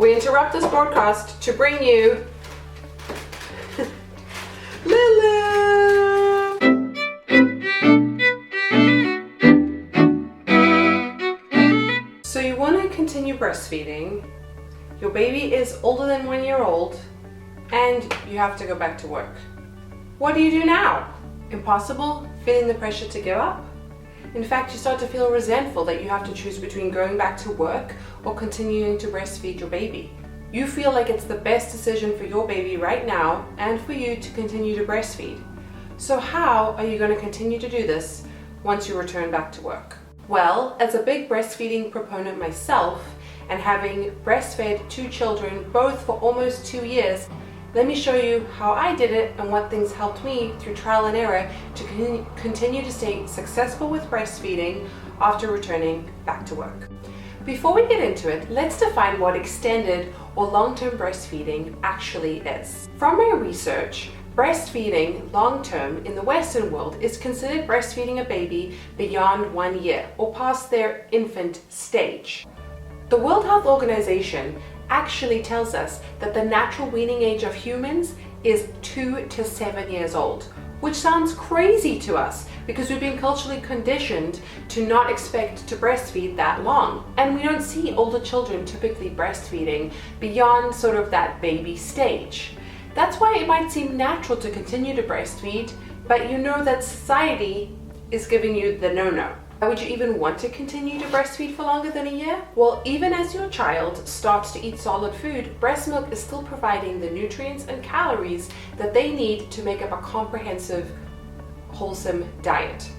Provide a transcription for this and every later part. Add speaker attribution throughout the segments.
Speaker 1: We interrupt this broadcast to bring you Lulu! So you want to continue breastfeeding, your baby is older than 1 year old, and you have to go back to work. What do you do now? Impossible? Feeling the pressure to give up? In fact, you start to feel resentful that you have to choose between going back to work or continuing to breastfeed your baby. You feel like it's the best decision for your baby right now and for you to continue to breastfeed. So how are you going to continue to do this once you return back to work? Well, as a big breastfeeding proponent myself and having breastfed 2 children both for almost 2 years, let me show you how I did it and what things helped me through trial and error to continue to stay successful with breastfeeding after returning back to work. Before we get into it, let's define what extended or long-term breastfeeding actually is. From my research, breastfeeding long-term in the Western world is considered breastfeeding a baby beyond 1 year or past their infant stage. The World Health Organization actually tells us that the natural weaning age of humans is 2 to 7 years old, which sounds crazy to us because we've been culturally conditioned to not expect to breastfeed that long. And we don't see older children typically breastfeeding beyond sort of that baby stage. That's why it might seem natural to continue to breastfeed, but you know that society is giving you the no-no. Why would you even want to continue to breastfeed for longer than a year? Well, even as your child starts to eat solid food, breast milk is still providing the nutrients and calories that they need to make up a comprehensive, wholesome diet.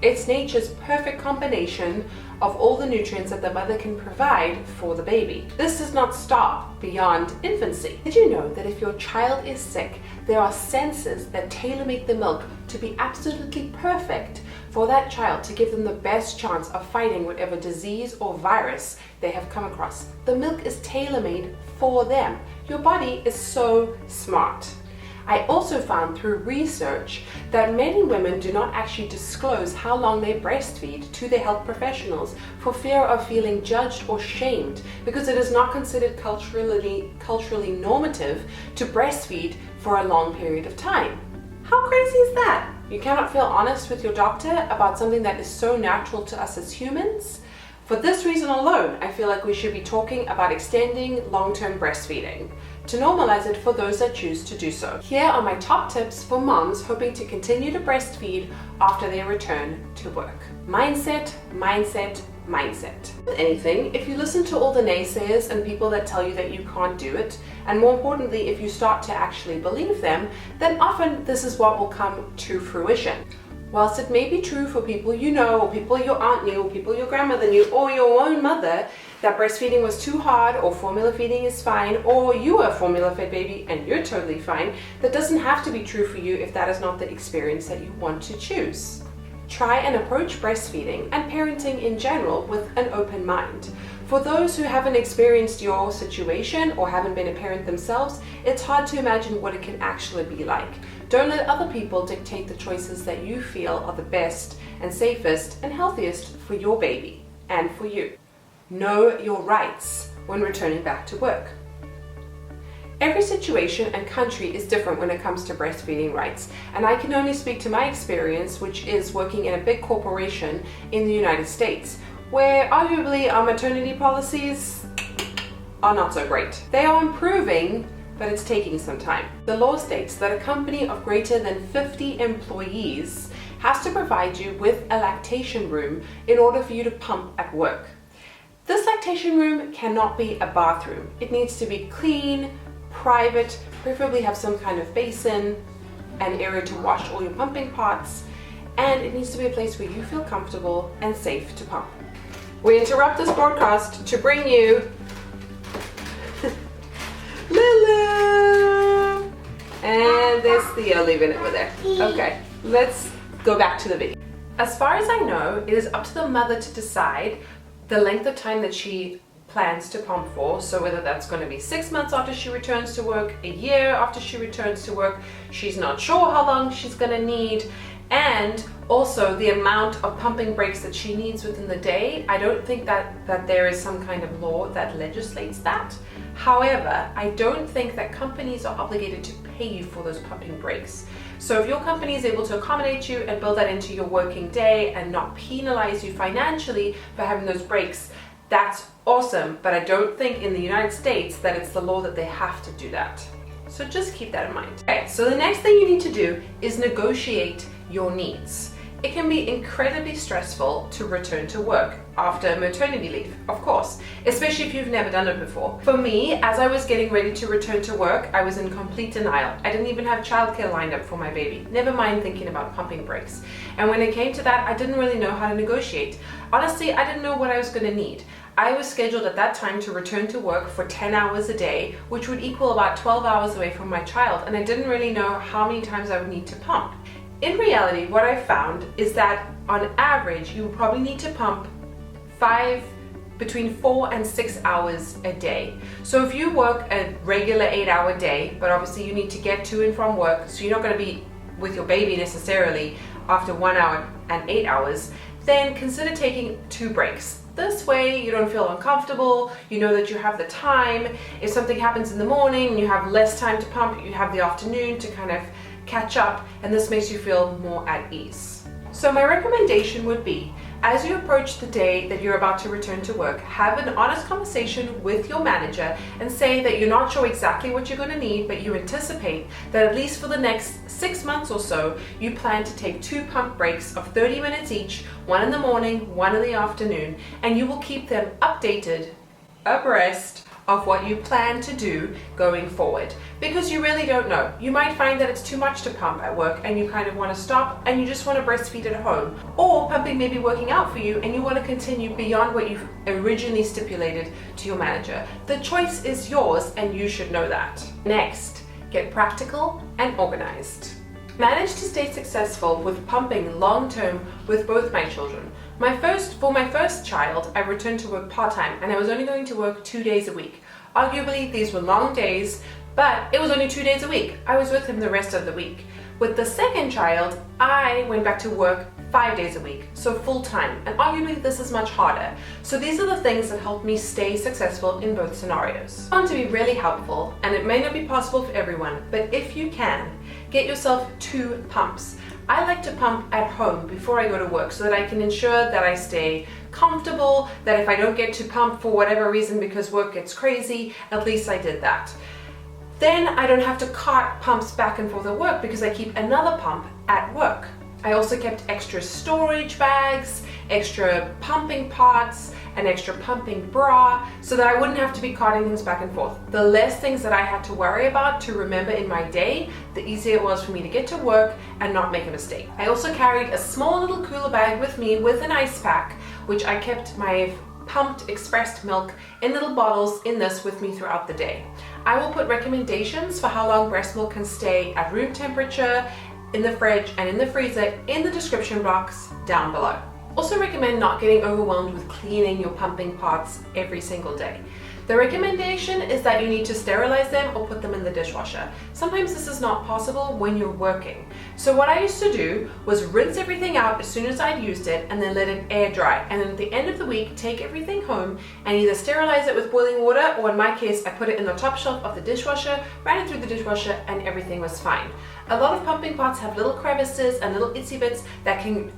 Speaker 1: It's nature's perfect combination of all the nutrients that the mother can provide for the baby. This does not stop beyond infancy. Did you know that if your child is sick, there are sensors that tailor-make the milk to be absolutely perfect for that child to give them the best chance of fighting whatever disease or virus they have come across? The milk is tailor-made for them. Your body is so smart. I also found through research that many women do not actually disclose how long they breastfeed to their health professionals for fear of feeling judged or shamed, because it is not considered culturally normative to breastfeed for a long period of time. How crazy is that? You cannot feel honest with your doctor about something that is so natural to us as humans? For this reason alone, I feel like we should be talking about extending long-term breastfeeding to normalize it for those that choose to do so. Here are my top tips for moms hoping to continue to breastfeed after they return to work. Mindset, mindset, mindset. With anything, if you listen to all the naysayers and people that tell you that you can't do it, and more importantly, if you start to actually believe them, then often this is what will come to fruition. Whilst it may be true for people you know, or people your aunt knew, or people your grandmother knew, or your own mother, that breastfeeding was too hard, or formula feeding is fine, or you are a formula-fed baby and you're totally fine, that doesn't have to be true for you if that is not the experience that you want to choose. Try and approach breastfeeding and parenting in general with an open mind. For those who haven't experienced your situation or haven't been a parent themselves, it's hard to imagine what it can actually be like. Don't let other people dictate the choices that you feel are the best and safest and healthiest for your baby and for you. Know your rights when returning back to work. Every situation and country is different when it comes to breastfeeding rights, and I can only speak to my experience, which is working in a big corporation in the United States, where arguably our maternity policies are not so great. They are improving, but it's taking some time. The law states that a company of greater than 50 employees has to provide you with a lactation room in order for you to pump at work. This lactation room cannot be a bathroom. It needs to be clean, private, preferably have some kind of basin, an area to wash all your pumping pots, and it needs to be a place where you feel comfortable and safe to pump. We interrupt this broadcast to bring you Lulu! And there's Theo leaving it with there. Okay, let's go back to the video. As far as I know, it is up to the mother to decide the length of time that she plans to pump for. So whether that's going to be 6 months after she returns to work, a year after she returns to work, she's not sure how long she's going to need, and Also, the amount of pumping breaks that she needs within the day, I don't think that there is some kind of law that legislates that. However, I don't think that companies are obligated to pay you for those pumping breaks. So if your company is able to accommodate you and build that into your working day and not penalize you financially for having those breaks, that's awesome. But I don't think in the United States that it's the law that they have to do that. So just keep that in mind. Okay, so the next thing you need to do is negotiate your needs. It can be incredibly stressful to return to work after maternity leave, of course, especially if you've never done it before. For me, as I was getting ready to return to work, I was in complete denial. I didn't even have childcare lined up for my baby, never mind thinking about pumping breaks. And when it came to that, I didn't really know how to negotiate. Honestly, I didn't know what I was going to need. I was scheduled at that time to return to work for 10 hours a day, which would equal about 12 hours away from my child, and I didn't really know how many times I would need to pump. In reality, what I found is that on average, you would probably need to pump between 4 and 6 hours a day. So if you work a regular 8-hour day, but obviously you need to get to and from work, so you're not going to be with your baby necessarily after 1 hour and 8 hours, then consider taking 2 breaks. This way you don't feel uncomfortable, you know that you have the time. If something happens in the morning and you have less time to pump, you have the afternoon to kind of catch up, and this makes you feel more at ease. So my recommendation would be, as you approach the day that you're about to return to work, have an honest conversation with your manager and say that you're not sure exactly what you're going to need, but you anticipate that at least for the next 6 months or so, you plan to take 2 pump breaks of 30 minutes each, one in the morning, one in the afternoon, and you will keep them updated, abreast of what you plan to do going forward, because you really don't know. You might find that it's too much to pump at work and you kind of want to stop and you just want to breastfeed at home, or pumping may be working out for you and you want to continue beyond what you've originally stipulated to your manager. The choice is yours and you should know that. Next, get practical and organized. Managed to stay successful with pumping long-term with both my children. For my first child, I returned to work part-time and I was only going to work 2 days a week. Arguably, these were long days, but it was only 2 days a week. I was with him the rest of the week. With the second child, I went back to work 5 days a week, so full-time, and arguably this is much harder. So these are the things that helped me stay successful in both scenarios. I want to be really helpful, and it may not be possible for everyone, but if you can, get yourself 2 pumps. I like to pump at home before I go to work so that I can ensure that I stay comfortable, that if I don't get to pump for whatever reason because work gets crazy, at least I did that. Then I don't have to cart pumps back and forth at work because I keep another pump at work. I also kept extra storage bags, extra pumping pots, an extra pumping bra, so that I wouldn't have to be carting things back and forth. The less things that I had to worry about to remember in my day, the easier it was for me to get to work and not make a mistake. I also carried a small little cooler bag with me with an ice pack, which I kept my pumped expressed milk in little bottles in this with me throughout the day. I will put recommendations for how long breast milk can stay at room temperature, in the fridge and in the freezer in the description box down below. Also recommend not getting overwhelmed with cleaning your pumping pots every single day. The recommendation is that you need to sterilize them or put them in the dishwasher. Sometimes this is not possible when you're working. So what I used to do was rinse everything out as soon as I'd used it and then let it air dry. And then at the end of the week, take everything home and either sterilize it with boiling water, or in my case, I put it in the top shelf of the dishwasher, ran it through the dishwasher, and everything was fine. A lot of pumping pots have little crevices and little itsy bits that can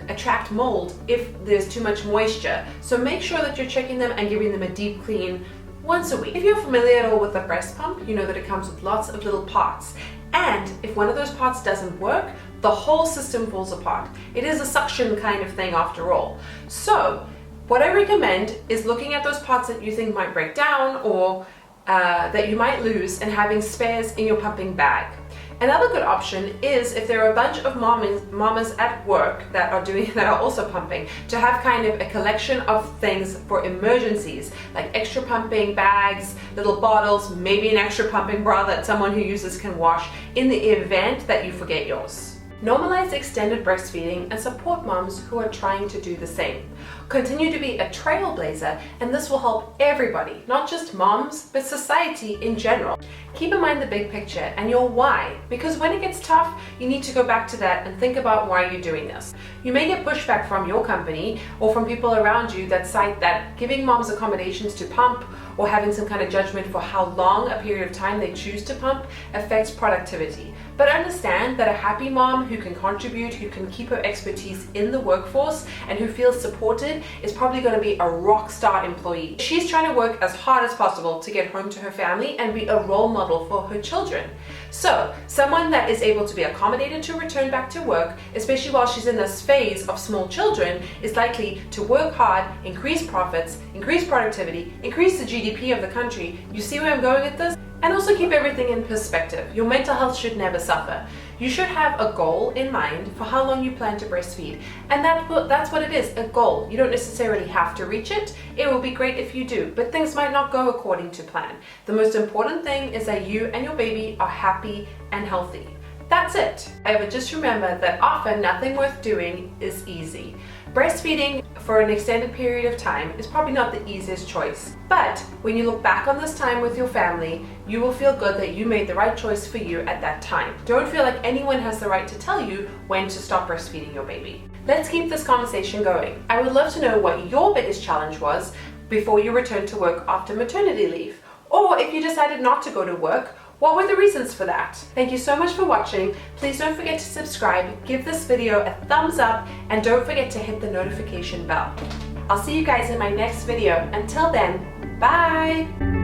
Speaker 1: attract mold if there's too much moisture. So make sure that you're checking them and giving them a deep clean once a week. If you're familiar at all with the breast pump, you know that it comes with lots of little pots. And if one of those pots doesn't work, the whole system falls apart. It is a suction kind of thing after all. So what I recommend is looking at those pots that you think might break down or that you might lose and having spares in your pumping bag. Another good option is if there are a bunch of mamas at work that are also pumping, to have kind of a collection of things for emergencies, like extra pumping bags, little bottles, maybe an extra pumping bra that someone who uses can wash in the event that you forget yours. Normalize extended breastfeeding and support moms who are trying to do the same. Continue to be a trailblazer, and this will help everybody, not just moms, but society in general. Keep in mind the big picture and your why, because when it gets tough, you need to go back to that and think about why you're doing this. You may get pushback from your company or from people around you that cite that giving moms accommodations to pump or having some kind of judgment for how long a period of time they choose to pump affects productivity. But understand that a happy mom who can contribute, who can keep her expertise in the workforce, and who feels supported is probably going to be a rock star employee. She's trying to work as hard as possible to get home to her family and be a role model for her children. So, someone that is able to be accommodated to return back to work, especially while she's in this phase of small children, is likely to work hard, increase profits, increase productivity, increase the GDP of the country. You see where I'm going with this? And also keep everything in perspective. Your mental health should never suffer. You should have a goal in mind for how long you plan to breastfeed. And that's what it is, a goal. You don't necessarily have to reach it. It will be great if you do, but things might not go according to plan. The most important thing is that you and your baby are happy and healthy. That's it. However, just remember that often nothing worth doing is easy. Breastfeeding for an extended period of time is probably not the easiest choice. But when you look back on this time with your family, you will feel good that you made the right choice for you at that time. Don't feel like anyone has the right to tell you when to stop breastfeeding your baby. Let's keep this conversation going. I would love to know what your biggest challenge was before you returned to work after maternity leave. Or if you decided not to go to work, what were the reasons for that? Thank you so much for watching. Please don't forget to subscribe, give this video a thumbs up, and don't forget to hit the notification bell. I'll see you guys in my next video. Until then, bye!